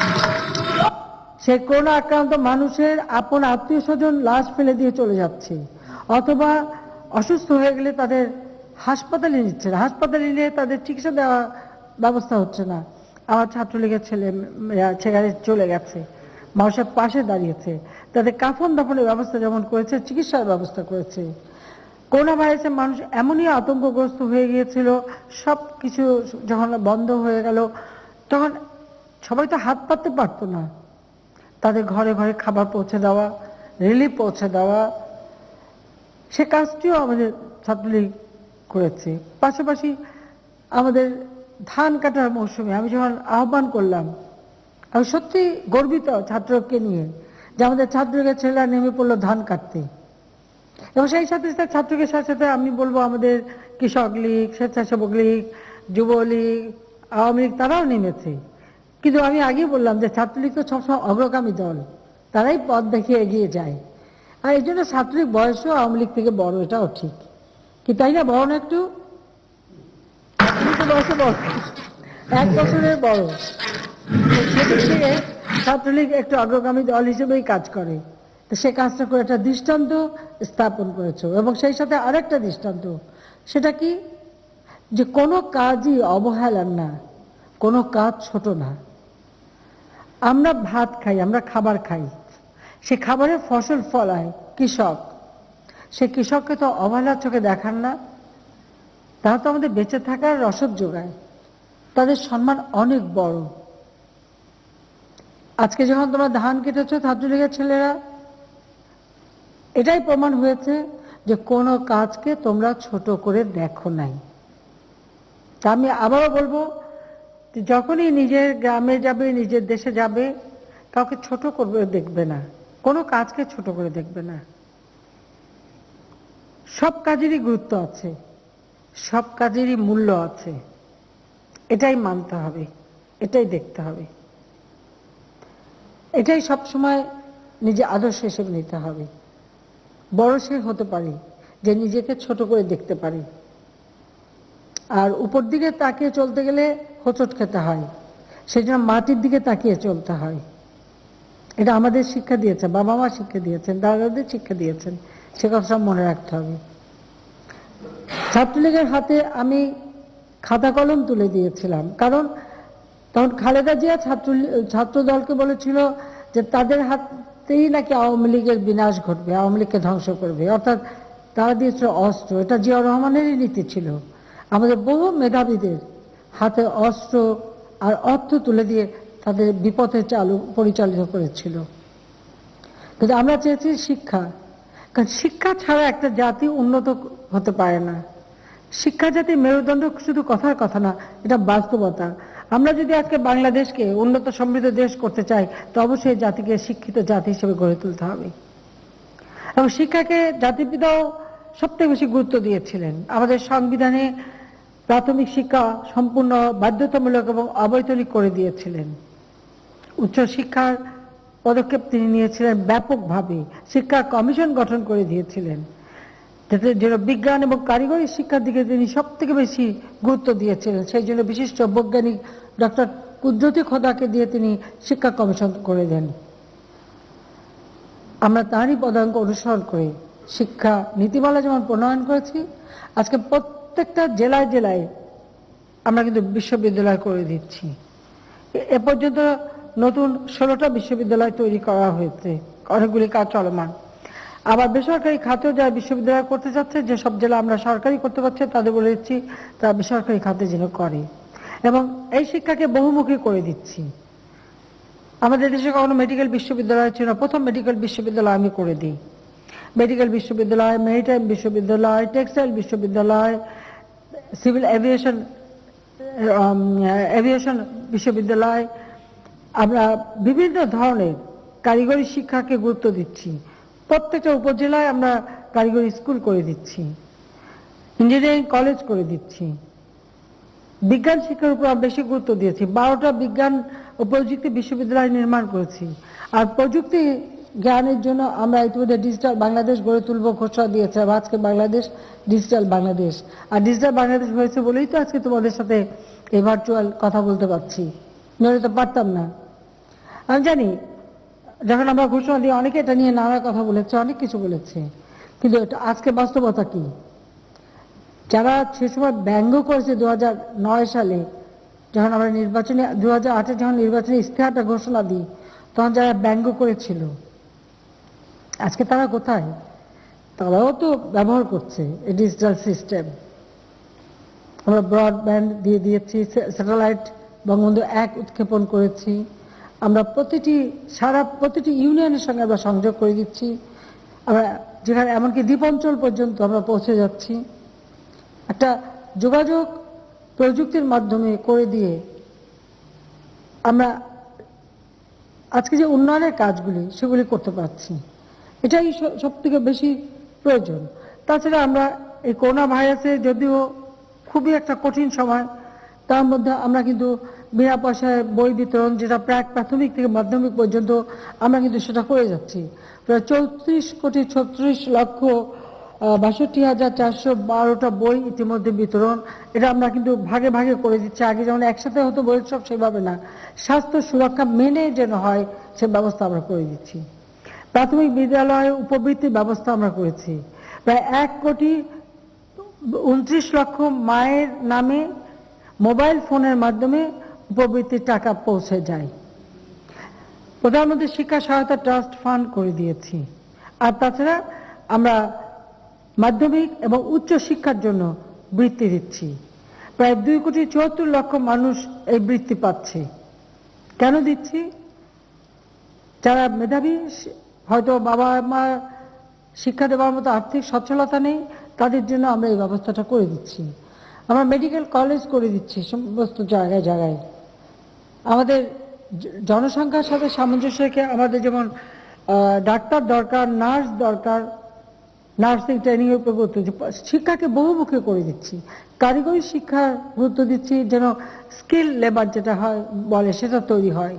সেই করোনা আক্রান্ত মানুষের আপন আত্মীয় স্বজন লাশ ফেলে দিয়ে চলে যাচ্ছে, অথবা অসুস্থ হয়ে গেলে তাদের হাসপাতালে নিচ্ছে না, হাসপাতালে নিয়ে তাদের চিকিৎসা দেওয়া ব্যবস্থা হচ্ছে না। আমার ছাত্রলীগের ছেলে চলে গেছে, মানুষের পাশে দাঁড়িয়েছে, তাদের কাফন দাফনের ব্যবস্থা যেমন করেছে, চিকিৎসার ব্যবস্থা করেছে। করোনা ভাইরাসে মানুষ এমনই আতঙ্কগ্রস্ত হয়ে গিয়েছিল, সব কিছু যখন বন্ধ হয়ে গেল তখন সবাই তো হাত পাততে পারতো না। তাদের ঘরে ঘরে খাবার পৌঁছে দেওয়া, রিলিফ পৌঁছে দেওয়া, সে কাজটিও আমাদের ছাত্রলীগ করেছে। পাশাপাশি আমাদের ধান কাটার মৌসুমে আমি যখন আহ্বান করলাম, আমি সত্যি গর্বিত ছাত্রকে নিয়ে যে আমাদের ছাত্রলীগের ছেলেরা নেমে পড়লো ধান কাটতে। এবং সেই সাথে সাথে ছাত্রলীগের সাথে সাথে আমি বলবো আমাদের কৃষক লীগ, স্বেচ্ছাসেবক লীগ, যুবলীগ, আওয়ামী লীগ তারাও নেমেছে। কিন্তু আমি আগেই বললাম যে ছাত্রলীগ তো সবসময় অগ্রগামী দল, তারাই পথ দেখিয়ে এগিয়ে যায়। আর এই জন্য ছাত্রলীগ বয়সও আওয়ামী লীগ থেকে বড়, এটাও ঠিক কি তাই না? বড় না একটু? বয়সে বড়, 1 বছরের বড়। সেদিক থেকে ছাত্রলীগ একটু অগ্রগামী দল হিসেবেই কাজ করে। তো সে কাজটা করে একটা দৃষ্টান্ত স্থাপন করেছে। এবং সেই সাথে আরেকটা দৃষ্টান্ত, সেটা কি, যে কোনো কাজই অবহেলার না, কোনো কাজ ছোট না। আমরা ভাত খাই, আমরা খাবার খাই, সে খাবারের ফসল ফলায় কৃষক, সে কৃষককে তো অবহেলার চোখে দেখান না। তারা তো আমাদের বেঁচে থাকার রসদ যোগায়, তাদের সম্মান অনেক বড়। আজকে যখন তোমরা ধান কেটেছো ছাত্রলীগের ছেলেরা, এটাই প্রমাণ হয়েছে যে কোনো কাজকে তোমরা ছোট করে দেখো নাই। তা আমি আবারও বলবো, যখনই নিজের গ্রামে যাবে, নিজের দেশে যাবে, কাউকে ছোট করে দেখবে না, কোনো কাজকে ছোট করে দেখবে না। সব কাজেরই গুরুত্ব আছে, সব কাজেরই মূল্য আছে, এটাই মানতে হবে, এটাই দেখতে হবে, এটাই সবসময় নিজে আদর্শ হিসেবে নিতে হবে। বড় সে হতে পারি যে নিজেকে ছোট করে দেখতে পারি, আর উপর দিকে তাকিয়ে চলতে গেলে হোঁচট খেতে হয়। সেই জন্য মাটির দিকে তাকিয়ে চলতে হয়। এটা আমাদের শিক্ষা দিয়েছে, বাবা মা শিক্ষা দিয়েছেন, দাদাদের শিক্ষা দিয়েছেন, সে কথা মনে রাখতে হবে। ছাত্রলীগের হাতে আমি খাতা কলম তুলে দিয়েছিলাম, কারণ তখন খালেদা জিয়া ছাত্র দলকে বলেছিল যে তাদের হাতেই নাকি আওয়ামী লীগের বিনাশ ঘটবে, আওয়ামী লীগকে ধ্বংস করবে, অর্থাৎ তারা দিয়েছিল অস্ত্র। এটা জিয়াউর রহমানেরই নীতি ছিল। আমাদের বহু মেধাবীদের হাতে অস্ত্র আর অর্থ তুলে দিয়ে তাদের বিপথে পরিচালিত করেছিল। কিন্তু আমরা চেয়েছি শিক্ষা, কারণ শিক্ষা ছাড়া একটা জাতি উন্নত হতে পারে না। শিক্ষা জাতির মেরুদণ্ড শুধু কথার কথা না, এটা বাস্তবতা। আমরা যদি আজকে বাংলাদেশকে উন্নত সমৃদ্ধ দেশ করতে চাই, তো অবশ্যই জাতিকে শিক্ষিত জাতি হিসেবে গড়ে তুলতে হবে। এবং শিক্ষাকে জাতিপিতাও সবথেকে বেশি গুরুত্ব দিয়েছিলেন। আমাদের সংবিধানে প্রাথমিক শিক্ষা সম্পূর্ণ বাধ্যতামূলক এবং অবৈতনিক করে দিয়েছিলেন। উচ্চশিক্ষার পদক্ষেপ তিনি নিয়েছিলেন ব্যাপকভাবে, শিক্ষা কমিশন গঠন করে দিয়েছিলেন, যেন বিজ্ঞান এবং কারিগরি শিক্ষার দিকে তিনি সব থেকে বেশি গুরুত্ব দিয়েছিলেন। সেই জন্য বিশিষ্ট বৈজ্ঞানিক ডক্টর কুদরতি খোদাকে দিয়ে তিনি শিক্ষা কমিশন করে দেন। আমরা তারই পদাঙ্ক অনুসরণ করে শিক্ষা নীতিমালা যেমন প্রণয়ন করেছি, আজকে প্রত্যেকটা জেলায় জেলায় আমরা কিন্তু বিশ্ববিদ্যালয় করে দিচ্ছি। এ পর্যন্ত নতুন 16টা বিশ্ববিদ্যালয় তৈরি করা হয়েছে, অনেকগুলি কাজ চলমান। আবার বেসরকারি খাতেও যারা বিশ্ববিদ্যালয় করতে যাচ্ছে, যেসব জেলা আমরা সরকারি করতে পারছি তাদের বলে দিচ্ছি তারা বেসরকারি খাতে যেন করে, এবং এই শিক্ষাকে বহুমুখী করে দিচ্ছি। আমাদের দেশে কখনো মেডিকেল বিশ্ববিদ্যালয় ছিল না, প্রথম মেডিকেল বিশ্ববিদ্যালয় আমি করে দিই। মেডিকেল বিশ্ববিদ্যালয়, মেরিটাইম বিশ্ববিদ্যালয়, টেক্সটাইল বিশ্ববিদ্যালয়, সিভিল এভিয়েশন বিশ্ববিদ্যালয়, আমরা বিভিন্ন ধরনের কারিগরি শিক্ষাকে গুরুত্ব দিচ্ছি। প্রত্যেকটা উপজেলায় আমরা কারিগরি স্কুল করে দিচ্ছি, ইঞ্জিনিয়ারিং কলেজ করে দিচ্ছি। বিজ্ঞান শিক্ষার উপর বেশি গুরুত্ব দিয়েছি, 12টা বিজ্ঞান ও প্রযুক্তি বিশ্ববিদ্যালয় নির্মাণ করেছি। আর প্রযুক্তি জ্ঞানের জন্য আমরা ইতিমধ্যে ডিজিটাল বাংলাদেশ গড়ে তুলব ঘোষণা দিয়েছিলাম। আজকে বাংলাদেশ ডিজিটাল বাংলাদেশ, আর ডিজিটাল বাংলাদেশ হয়েছে বলেই তো আজকে তোমাদের সাথে এই ভার্চুয়াল কথা বলতে পারছি, নইলে তো পারতাম না। আমি জানি যখন আমরা ঘোষণা দিই অনেকে এটা নিয়ে নানা কথা বলেছে, অনেক কিছু বলেছে, কিন্তু আজকে বাস্তবতা কি? যারা সে সময় ব্যঙ্গ করেছে 2009 সালে যখন আমরা নির্বাচনে 2008-এ যখন নির্বাচনী ইশতেহারটা ঘোষণা দিই, তখন যারা ব্যঙ্গ করেছিল আজকে তারা কোথায়? তারাও তো ব্যবহার করছে এই ডিজিটাল সিস্টেম। আমরা ব্রডব্যান্ড দিয়ে দিয়েছি, স্যাটেলাইট বঙ্গবন্ধু 1 উৎক্ষেপণ করেছি, আমরা প্রতিটি ইউনিয়নের সঙ্গে আমরা সংযোগ করে দিচ্ছি, আমরা যেখানে এমনকি দ্বীপাঞ্চল পর্যন্ত আমরা পৌঁছে যাচ্ছি। একটা যোগাযোগ প্রযুক্তির মাধ্যমে করে দিয়ে আমরা আজকে যে উন্নয়নের কাজগুলি সেগুলি করতে পারছি, এটাই সব থেকে বেশি প্রয়োজন। তাছাড়া আমরা এই করোনা ভাইরাসে যদিও খুবই একটা কঠিন সময়, তার মধ্যে আমরা কিন্তু বিনা পয়সায় বই বিতরণ, যেটা প্রাথমিক থেকে মাধ্যমিক পর্যন্ত আমরা কিন্তু সেটা করে যাচ্ছি। প্রায় 34,36,62,412টা বই ইতিমধ্যে বিতরণ, এটা আমরা কিন্তু ভাগে ভাগে করে দিচ্ছি। আগে যেমন একসাথে হতো বই সব, সেভাবে না, স্বাস্থ্য সুরক্ষা মেনে যেন হয় সে ব্যবস্থা আমরা করে দিচ্ছি। প্রাথমিক বিদ্যালয়ে উপবৃত্তির ব্যবস্থা আমরা করেছি, প্রায় 1,29,00,000 মায়ের নামে মোবাইল ফোনের মাধ্যমে উপবৃত্তির টাকা পৌঁছে যায়। প্রধানমন্ত্রী শিক্ষা সহায়তা ট্রাস্ট ফান্ড করে দিয়েছি। আর তাছাড়া আমরা মাধ্যমিক এবং উচ্চ শিক্ষার জন্য বৃত্তি দিচ্ছি। প্রায় 2,74,00,000 মানুষ এই বৃত্তি পাচ্ছে। কেন দিচ্ছি? যারা মেধাবী, হয়তো বাবা মা শিক্ষা দেওয়ার মতো আর্থিক সচ্ছলতা নেই, তাদের জন্য আমরা এই ব্যবস্থাটা করে দিচ্ছি। আমরা মেডিকেল কলেজ করে দিচ্ছি সমস্ত জায়গায় জায়গায়। আমাদের জনসংখ্যার সাথে সামঞ্জস্য রেখে আমাদের যেমন ডাক্তার দরকার, নার্স দরকার, নার্সিং ট্রেনিংয়ের উপর গুরুত্ব দিচ্ছি। শিক্ষাকে বহুমুখী করে দিচ্ছি, কারিগরি শিক্ষার গুরুত্ব দিচ্ছি, যেন স্কিল লেবার যেটা হয় বলে সেটা তৈরি হয়।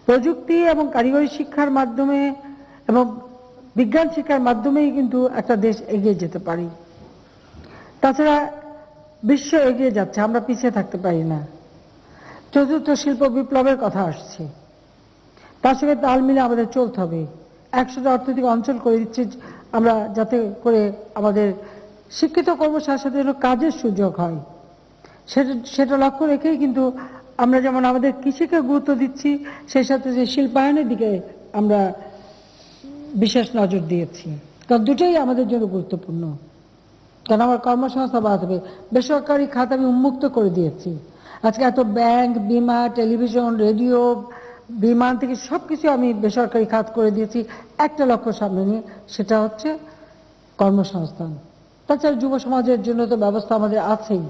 প্রযুক্তি এবং কারিগরি শিক্ষার মাধ্যমে এবং বিজ্ঞান শিক্ষার মাধ্যমেই কিন্তু একটা দেশ এগিয়ে যেতে পারি। তাছাড়া বিশ্ব এগিয়ে যাচ্ছে, আমরা পিছিয়ে থাকতে পারি না। চতুর্থ শিল্প বিপ্লবের কথা আসছে, তার সঙ্গে তাল মিলে আমাদের চলতে হবে। 100টা অর্থনৈতিক অঞ্চল করে দিচ্ছে আমরা, যাতে করে আমাদের শিক্ষিত কর্মসংস্থানের জন্য কাজের সুযোগ হয়, সেটা লক্ষ্য রেখেই কিন্তু আমরা যেমন আমাদের কৃষিকে গুরুত্ব দিচ্ছি, সেই সাথে যে শিল্পায়নের দিকে আমরা বিশেষ নজর দিয়েছি, কারণ দুটোই আমাদের জন্য গুরুত্বপূর্ণ। কারণ আমার কর্মসংস্থান বাড়াতে হবে। বেসরকারি খাত আমি উন্মুক্ত করে দিয়েছি। আজকে এত ব্যাংক, বিমা, টেলিভিশন, রেডিও, বিমান থেকে সবকিছু আমি বেসরকারি খাত করে দিয়েছি একটা লক্ষ্য সামনে নিয়ে, সেটা হচ্ছে কর্মসংস্থান। তাছাড়া যুব সমাজের জন্য তো ব্যবস্থা আমাদের আছেই।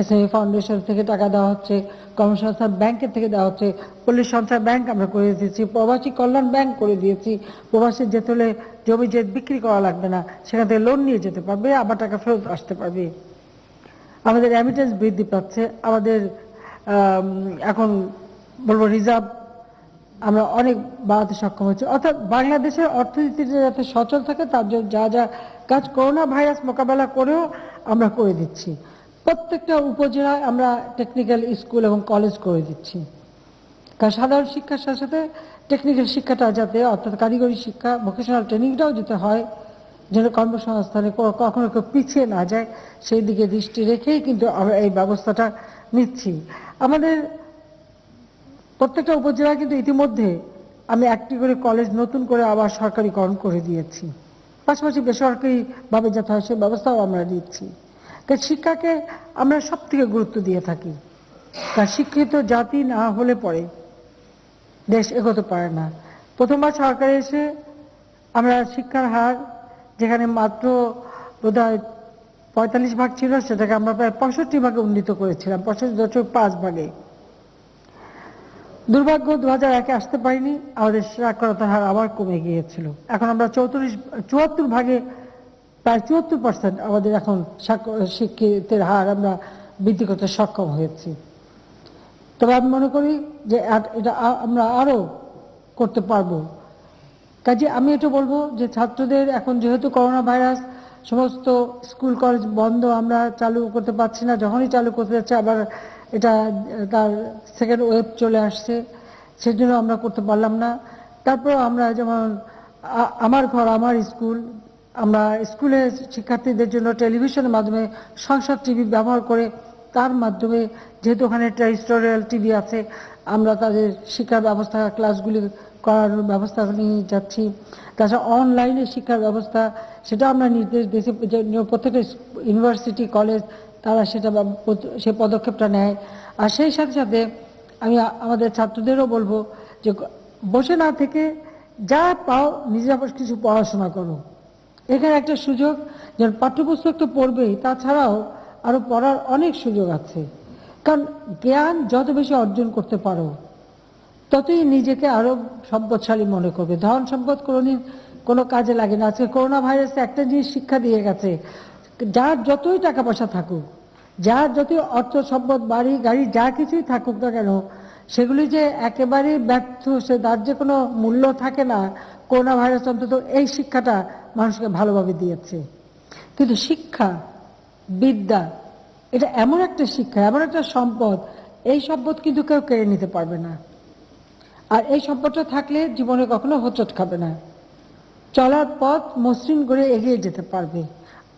এসএমই ফাউন্ডেশন থেকে টাকা দেওয়া হচ্ছে, কর্মসংস্থান ব্যাংকের থেকে দেওয়া হচ্ছে, পল্লী সঞ্চয় ব্যাংক আমরা করে দিয়েছি, প্রবাসী কল্যাণ ব্যাংক করে দিয়েছি। প্রবাসী যেতে হলে জমি যে বিক্রি করা লাগবে না, সেখান থেকে লোন নিয়ে যেতে পারবে, আবার টাকা ফেরত আসতে পারবে। আমাদের রেমিটেন্স বৃদ্ধি পাচ্ছে, আমাদের এখন বলবো রিজার্ভ আমরা অনেক বাড়াতে সক্ষম হচ্ছে। অর্থাৎ বাংলাদেশের অর্থনীতিটা যাতে সচল থাকে তার জন্য যা যা কাজ করোনা ভাইরাস মোকাবেলা করেও আমরা করে দিচ্ছি। প্রত্যেকটা উপজেলায় আমরা টেকনিক্যাল স্কুল এবং কলেজ করে দিচ্ছি, কারণ সাধারণ শিক্ষার সাথে সাথে টেকনিক্যাল শিক্ষাটা যাতে, অর্থাৎ কারিগরি শিক্ষা, ভোকেশনাল ট্রেনিংটাও যেতে হয়, যেন কর্মসংস্থানে কখনো কেউ পিছিয়ে না যায়, সেই দিকে দৃষ্টি রেখেই কিন্তু আমরা এই ব্যবস্থাটা নিচ্ছি। আমাদের প্রত্যেকটা উপজেলায় কিন্তু ইতিমধ্যে আমি একটি করে কলেজ নতুন করে আবার সরকারিকরণ করে দিয়েছি, পাশাপাশি বেসরকারিভাবে যাতে হয় সে ব্যবস্থাও আমরা দিচ্ছি। কারণ শিক্ষাকে আমরা সব থেকে গুরুত্ব দিয়ে থাকি, কারণ শিক্ষিত জাতি না হলে পরে দেশ এগোতে পারে না। প্রথমবার সরকারে এসে আমরা শিক্ষার হার যেখানে মাত্র বোধহয় 45 ভাগ ছিল, সেটাকে আমরা প্রায় 65 ভাগে উন্নীত করেছিলাম, 65.5 ভাগে। দুর্ভাগ্য 2001-এ আসতে পারিনি, আমাদের সাক্ষরতার হার আবার কমে গিয়েছিল। এখন আমরা 74 ভাগে, প্রায় 74% আমাদের এখন শিক্ষিতের হার আমরা বৃদ্ধি করতে সক্ষম হয়েছি। তবে আমি মনে করি যে এটা আমরা আরো করতে পারবো। কাজে আমি এটা বলবো যে ছাত্রদের এখন যেহেতু করোনা ভাইরাস, সমস্ত স্কুল কলেজ বন্ধ, আমরা চালু করতে পারছি না, যখনই চালু করতে যাচ্ছে আবার এটা তার সেকেন্ড ওয়েভ চলে আসছে, সেজন্য আমরা করতে পারলাম না। তারপর আমরা যেমন আমার ঘর আমার স্কুল, আমরা স্কুলে শিক্ষার্থীদের জন্য টেলিভিশনের মাধ্যমে সংসদ টিভি ব্যবহার করে, তার মাধ্যমে যেহেতু ওখানে টেরিস্টোরিয়াল টিভি আছে, আমরা তাদের শিক্ষার ব্যবস্থা, ক্লাসগুলি করানোর ব্যবস্থা নিয়ে যাচ্ছি। তাছাড়া অনলাইনে শিক্ষার ব্যবস্থা, সেটা আমরা নির্দেশ দিয়েছি, প্রত্যেকটা ইউনিভার্সিটি কলেজ তারা সেটা সে পদক্ষেপটা নেয়। আর সেই সাথে সাথে আমি আমাদের ছাত্রদেরও বলবো যে বসে না থেকে যা পাও নিজেরা কিছু পড়াশোনা করো। এখানে একটা সুযোগ, যেমন পাঠ্যপুস্তক তো পড়বেই, তাছাড়াও আরো পড়ার অনেক সুযোগ আছে। কারণ জ্ঞান যত বেশি অর্জন করতে পারো ততই নিজেকে আরো সম্পদশালী মনে করবে। ধন সম্পদ কোনোদিন কোনো কাজে লাগে না। আজকে করোনা ভাইরাসে একটা জিনিস শিক্ষা দিয়ে গেছে, যার যতই টাকা পয়সা থাকুক, যার যতই অর্থ সম্পদ, বাড়ি গাড়ি যা কিছুই থাকুক না কেন, সেগুলি যে একেবারে ব্যর্থ, সে তার যে কোনো মূল্য থাকে না। করোনা ভাইরাস অন্তত এই শিক্ষাটা মানুষকে ভালোভাবে দিয়েছে। কিন্তু শিক্ষা, বিদ্যা, এটা এমন একটা শিক্ষা, এমন একটা সম্পদ, এই সম্পদ কিন্তু কেউ কেড়ে নিতে পারবে না। আর এই সম্পদটা থাকলে জীবনে কখনো হোঁচট খাবে না, চলার পথ মসৃণ করে এগিয়ে যেতে পারবে।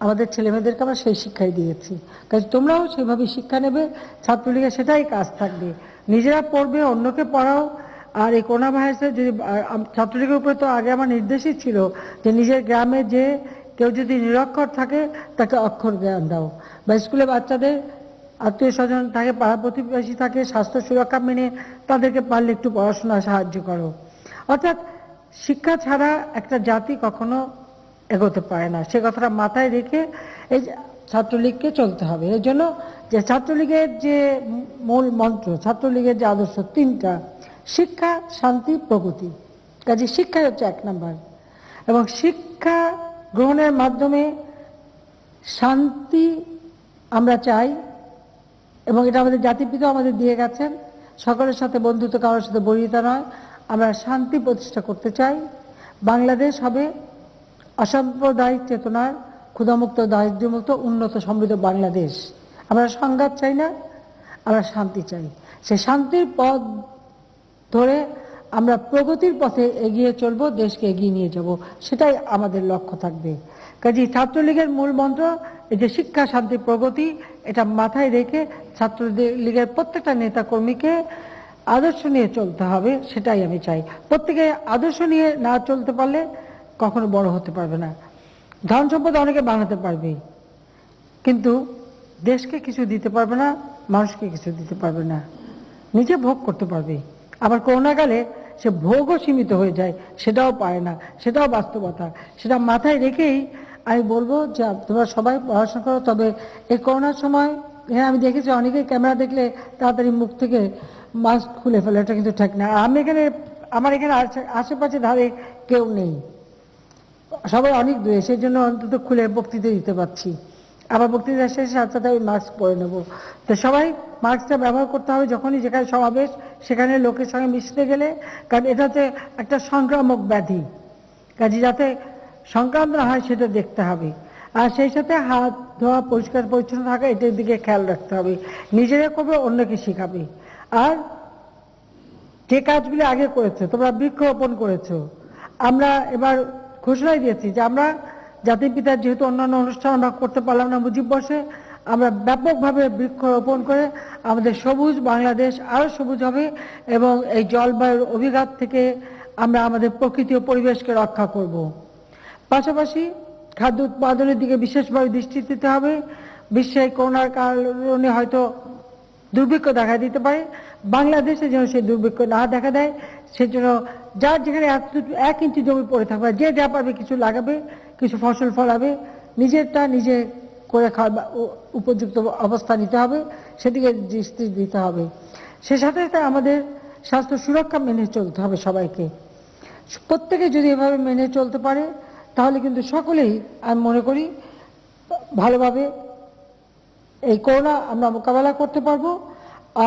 আমাদের ছেলেমেয়েদেরকে আমরা সেই শিক্ষাই দিয়েছি, কাজে তোমরাও সেভাবে শিক্ষা নেবে। ছাত্রলীগের সেটাই কাজ থাকবে, নিজেরা পড়বে, অন্যকে পড়াও। আর এই করোনা ভাইরাসে যদি ছাত্রলীগের উপরে তো আগে আমার নির্দেশই ছিল যে নিজের গ্রামে যে কেউ যদি নিরক্ষর থাকে তাকে অক্ষর জ্ঞান দাও, বা স্কুলে বাচ্চাদের আত্মীয় স্বজন থাকে, পাড়া প্রতিবেশী থাকে, স্বাস্থ্য সুরক্ষা মেনে তাদেরকে পারলে একটু পড়াশোনা সাহায্য করো। অর্থাৎ শিক্ষা ছাড়া একটা জাতি কখনো এগোতে পারে না, সে কথাটা মাথায় রেখে এই ছাত্রলীগকে চলতে হবে। এর জন্য যে ছাত্রলীগের যে মূল মন্ত্র, ছাত্রলীগের যে আদর্শ তিনটা, শিক্ষা, শান্তি, প্রগতি। কাজে শিক্ষাই হচ্ছে 1 নাম্বার, এবং শিক্ষা গ্রহণের মাধ্যমে শান্তি আমরা চাই, এবং এটা আমাদের জাতিপিতা আমাদের দিয়ে গেছেন। সকলের সাথে বন্ধুত্ব, কারোর সাথে বৈরিতা নয়, আমরা শান্তি প্রতিষ্ঠা করতে চাই। বাংলাদেশ হবে অসাম্প্রদায়িক চেতনার, ক্ষুধামুক্ত, দারিদ্র্যমুক্ত, উন্নত, সমৃদ্ধ বাংলাদেশ। আমরা সংঘাত চাই না, আমরা শান্তি চাই। সেই শান্তির পথ ধরে আমরা প্রগতির পথে এগিয়ে চলব, দেশকে এগিয়ে নিয়ে যাব, সেটাই আমাদের লক্ষ্য থাকবে। কাজেই ছাত্রলীগের মূল মন্ত্র এই যে শিক্ষা, শান্তি, প্রগতি, এটা মাথায় রেখে ছাত্রলীগের প্রত্যেকটা নেতা কর্মীকে আদর্শ নিয়ে চলতে হবে, সেটাই আমি চাই। প্রত্যেকে আদর্শ নিয়ে না চলতে পারলে কখনো বড় হতে পারবে না। ধন সম্পদ অনেকে বানাতে পারবে, কিন্তু দেশকে কিছু দিতে পারবে না, মানুষকে কিছু দিতে পারবে না। নিজে ভোগ করতে পারবে, আবার করোনাকালে সে ভোগও সীমিত হয়ে যায়, সেটাও পারে না, সেটাও বাস্তবতা। সেটা মাথায় রেখেই আমি বলবো যে তোমরা সবাই পড়াশোনা করো। তবে এই করোনার সময় হ্যাঁ আমি দেখেছি অনেকেই ক্যামেরা দেখলে তাড়াতাড়ি মুখ থেকে মাস্ক খুলে ফেলে, এটা কিন্তু ঠিক না। আমার এখানে আশেপাশে ধারে কেউ নেই, সবাই অনেক দূরে, সেই জন্য অন্তত খুলে বক্তৃতা দিতে পারছি। আবার বক্তৃতা শেষে সাথে সাথে আমি মাস্ক পরে নেবো। তো সবাই মাস্কটা ব্যবহার করতে হবে যখনই যেখানে সমাবেশ, সেখানে লোকের সঙ্গে মিশতে গেলে, কারণ এটাতে একটা সংক্রামক ব্যাধি, কাজে যাতে সংক্রান্ত না হয় সেটা দেখতে হবে। আর সেই সাথে হাত ধোয়া, পরিষ্কার পরিচ্ছন্ন থাকা, এটার দিকে খেয়াল রাখতে হবে। নিজেরা করবে, অন্যকে শেখাবে। আর যে কাজগুলি আগে করেছো, তোমরা বৃক্ষরোপণ করেছো, আমরা এবার ঘোষণাই দিয়েছি যে আমরা জাতির পিতার যেহেতু অন্যান্য অনুষ্ঠান আমরা করতে পারলাম না মুজিব বর্ষে, আমরা ব্যাপকভাবে বৃক্ষরোপণ করে আমাদের সবুজ বাংলাদেশ আরো সবুজ হবে এবং এই জলবায়ুর অভিঘাত থেকে আমরা আমাদের প্রকৃতি ও পরিবেশকে রক্ষা করব। পাশাপাশি খাদ্য উৎপাদনের দিকে বিশেষভাবে দৃষ্টি দিতে হবে। বিশ্বে করোনার কারণে হয়তো দুর্ভিক্ষ দেখা দিতে পারে, বাংলাদেশে যেন সেই দুর্ভিক্ষ না দেখা দেয়, সেজন্য যার যেখানে 1 ইঞ্চি জমি পড়ে থাকবে, যে যা পারবে কিছু লাগাবে, কিছু ফসল ফলাবে, নিজেরটা নিজে করে খাওয়া উপযুক্ত অবস্থা নিতে হবে, সেদিকে দৃষ্টি দিতে হবে। সে সাথে সাথে আমাদের স্বাস্থ্য সুরক্ষা মেনে চলতে হবে সবাইকে। প্রত্যেকে যদি এভাবে মেনে চলতে পারে তাহলে কিন্তু সকলেই আমি মনে করি ভালোভাবে এই করোনা আমরা মোকাবেলা করতে পারবো।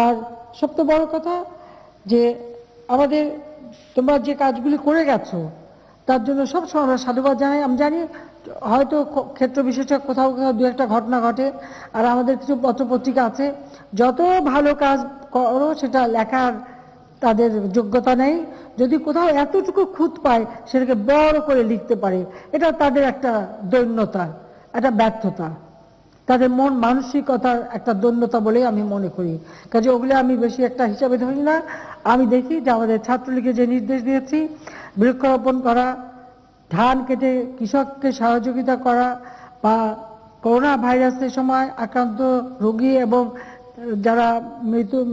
আর সবচেয়ে বড় কথা যে আমাদের তোমরা যে কাজগুলি করে গেছো তার জন্য সবসময় আমরা সাধুবাদ জানাই। আমি জানি হয়তো ক্ষেত্র বিশেষে কোথাও কোথাও দু একটা ঘটনা ঘটে, আর আমাদের কিছু পত্রপত্রিকা আছে, যত ভালো কাজ করো সেটা লেখার তাদের যোগ্যতা নেই। যদি কোথাও এতটুকু খুঁত পায় সেটাকে বড় করে লিখতে পারে, এটা তাদের একটা দৈন্যতা, একটা ব্যর্থতা, তাদের মন মানসিকতার একটা দৈন্যতা বলেই আমি মনে করি। কাজে ওগুলো আমি বেশি একটা হিসাবে ধরি না। আমি দেখি যে আমাদের ছাত্রলীগে যে নির্দেশ দিয়েছি, বৃক্ষরোপণ করা, ধান কেটে কৃষককে সহযোগিতা করা, বা করোনা ভাইরাসের সময় আক্রান্ত রোগী এবং যারা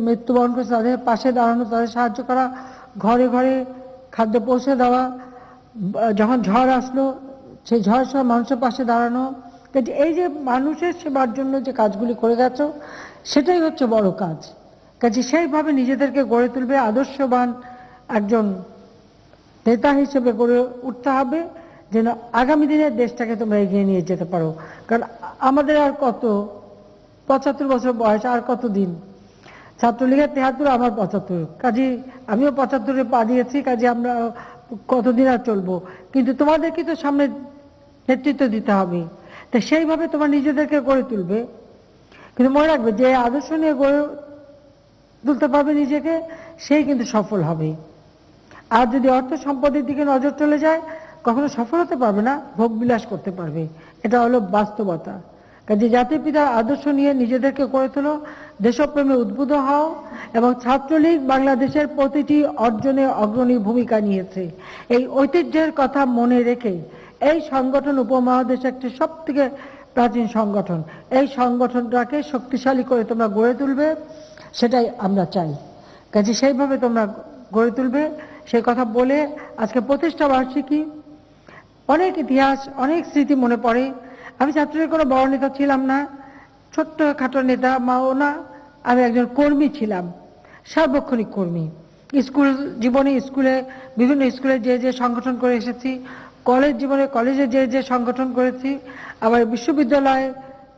মৃত্যুবরণ করেছে তাদের পাশে দাঁড়ানো, তাদের সাহায্য করা, ঘরে ঘরে খাদ্য পৌঁছে দেওয়া, যখন ঝড় আসলো সেই ঝড়ের সময় মানুষের পাশে দাঁড়ানো, এই যে মানুষের সেবার জন্য যে কাজগুলি করে গেছো সেটাই হচ্ছে বড় কাজ। কাজে সেইভাবে নিজেদেরকে গড়ে তুলবে, আদর্শবান একজন নেতা হিসেবে গড়ে উঠতে হবে, যেন আগামী দিনে দেশটাকে তোমরা এগিয়ে নিয়ে যেতে পারো। কারণ আমাদের আর কত, 75 বছর বয়স, আর কত দিন। ছাত্রলীগের 73, আমার 75, কাজে আমিও 75-এ পা দিয়েছি, কাজে আমরা কতদিন আর চলবো। কিন্তু তোমাদেরকে তো সামনে নেতৃত্ব দিতে হবে, তো সেইভাবে তোমরা নিজেদেরকে গড়ে তুলবে। কিন্তু মনে রাখবে যে আদর্শ নিয়ে গড়ে তুলতে পারবে নিজেকে, সেই কিন্তু সফল হবে। আর যদি অর্থ সম্পদের দিকে নজর চলে যায়, কখনো সফল হতে পারবে না, ভোগ বিলাস করতে পারবে। এটা হলো বাস্তবতা। কাজে জাতির পিতার আদর্শ নিয়ে নিজেদেরকে গড়ে তোলো, দেশপ্রেমে উদ্বুদ্ধ হও, এবং ছাত্রলীগ বাংলাদেশের প্রতিটি অর্জনে অগ্রণী ভূমিকা নিয়েছে। এই ঐতিহ্যের কথা মনে রেখে এই সংগঠন উপমহাদেশের একটি সবথেকে প্রাচীন সংগঠন, এই সংগঠনটাকে শক্তিশালী করে তোমরা গড়ে তুলবে, সেটাই আমরা চাই। কাজে সেইভাবে তোমরা গড়ে তুলবে, সেই কথা বলে আজকে প্রতিষ্ঠা বার্ষিকী, অনেক ইতিহাস, অনেক স্মৃতি মনে পড়ে। আমি ছাত্রলীগের কোনো বড় নেতা ছিলাম না, ছোট্ট খাটো নেতা মাও না, আমি একজন কর্মী ছিলাম, সার্বক্ষণিক কর্মী। স্কুল জীবনে বিভিন্ন স্কুলে যে যে সংগঠন করে এসেছি, কলেজ জীবনে কলেজে যে যে সংগঠন করেছি, আবার বিশ্ববিদ্যালয়ে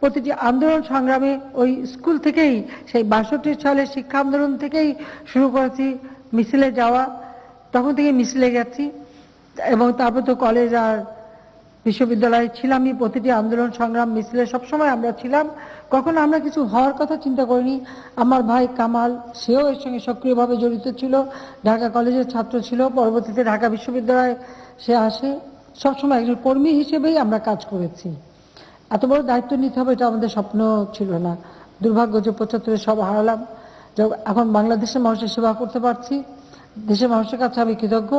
প্রতিটি আন্দোলন সংগ্রামে ওই স্কুল থেকেই, সেই 62 সালের শিক্ষা আন্দোলন থেকেই শুরু করেছি মিছিলে যাওয়া, তখন থেকে মিছিলে গেছি, এবং তারপর তো কলেজ আর বিশ্ববিদ্যালয়ে ছিলামই, প্রতিটি আন্দোলন সংগ্রাম মিছিলে সবসময় আমরা ছিলাম। কখনো আমরা কিছু হওয়ার কথা চিন্তা করিনি। আমার ভাই কামাল, সেও এর সঙ্গে সক্রিয়ভাবে জড়িত ছিল, ঢাকা কলেজের ছাত্র ছিল, পরবর্তীতে ঢাকা বিশ্ববিদ্যালয়ে সে আসে। সবসময় একজন কর্মী হিসেবেই আমরা কাজ করেছি। এত বড় দায়িত্ব নিতে হবে এটা আমাদের স্বপ্ন ছিল না। দুর্ভাগ্য যে 75-এ সব হারালাম। এখন বাংলাদেশের মানুষের সেবা করতে পারছি, দেশের মানুষের কাছে আমি কৃতজ্ঞ।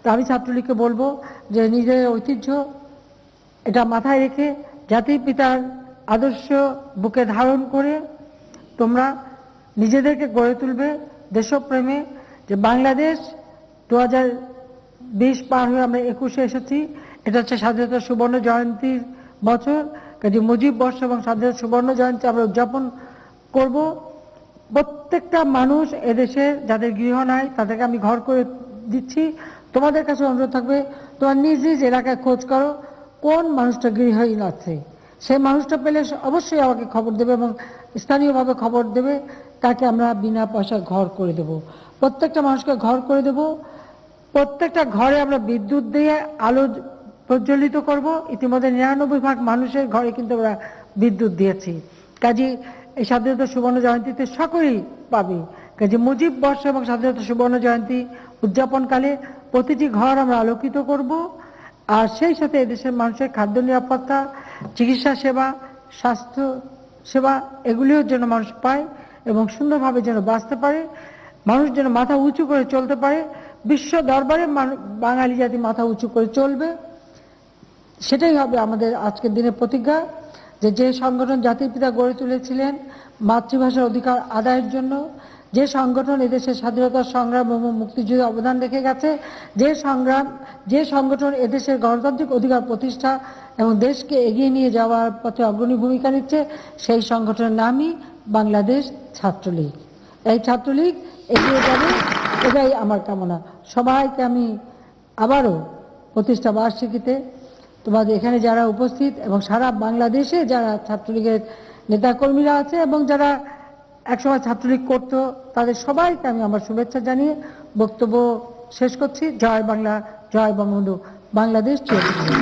তা আমি ছাত্রলীগকে বলবো যে নিজের ঐতিহ্য এটা মাথায় রেখে জাতির পিতার আদর্শ বুকে ধারণ করে তোমরা নিজেদেরকে গড়ে তুলবে দেশপ্রেমে। যে বাংলাদেশ 2020 পার হয়ে আমরা 21-এ এসেছি, এটা হচ্ছে স্বাধীনতা সুবর্ণ জয়ন্তীর বছর। কাজে মুজিব বর্ষ এবং স্বাধীনতা সুবর্ণ জয়ন্তী আমরা উদযাপন করব। প্রত্যেকটা মানুষ এদেশের যাদের গৃহ নাই তাদেরকে আমি ঘর করে দিচ্ছি। তোমাদের কাছে অনুরোধ থাকবে, তোমার নিজ নিজ এলাকায় খোঁজ করো কোন মানুষটা গৃহহীন আছে। সেই মানুষটা পেলে অবশ্যই আমাকে খবর দেবে এবং স্থানীয়ভাবে খবর দেবে, তাকে আমরা বিনা পয়সায় ঘর করে দেব। প্রত্যেকটা মানুষকে ঘর করে দেব। প্রত্যেকটা ঘরে আমরা বিদ্যুৎ দিয়ে আলো প্রজ্বলিত করব। ইতিমধ্যে 99% মানুষের ঘরে কিন্তু আমরা বিদ্যুৎ দিয়েছি। কাজে এই স্বাধীনতা সুবর্ণ জয়ন্তীতে সকলেই পাবে। কাজে মুজিব বর্ষ এবং স্বাধীনতা সুবর্ণ জয়ন্তী উদযাপনকালে প্রতিটি ঘর আমরা আলোকিত করব। আর সেই সাথে এদেশের মানুষের খাদ্য নিরাপত্তা, চিকিৎসা সেবা, স্বাস্থ্য সেবা এগুলিও যেন মানুষ পায় এবং সুন্দরভাবে যেন বাঁচতে পারে, মানুষ যেন মাথা উঁচু করে চলতে পারে। বিশ্ব দরবারে বাঙালি জাতি মাথা উঁচু করে চলবে, সেটাই হবে আমাদের আজকের দিনের প্রতিজ্ঞা। যে সংগঠন জাতির পিতা গড়ে তুলেছিলেন মাতৃভাষার অধিকার আদায়ের জন্য, যে সংগঠন এদেশের স্বাধীনতা সংগ্রাম এবং মুক্তিযুদ্ধে অবদান রেখে গেছে, যে সংগঠন এদেশের গণতান্ত্রিক অধিকার প্রতিষ্ঠা এবং দেশকে এগিয়ে নিয়ে যাওয়ার পথে অগ্রণী ভূমিকা নিচ্ছে, সেই সংগঠনের নামই বাংলাদেশ ছাত্রলীগ। এই ছাত্রলীগ এগিয়ে যাবে, এটাই আমার কামনা। সবাইকে আমি আবারও প্রতিষ্ঠা বার্ষিকীতে তোমাদের এখানে যারা উপস্থিত এবং সারা বাংলাদেশে যারা ছাত্রলীগের নেতাকর্মীরা আছে এবং যারা একসময় ছাত্রলীগ করতো, তাদের সবাইকে আমি আমার শুভেচ্ছা জানিয়ে বক্তব্য শেষ করছি। জয় বাংলা, জয় বঙ্গবন্ধু, বাংলাদেশ চিরজীবী।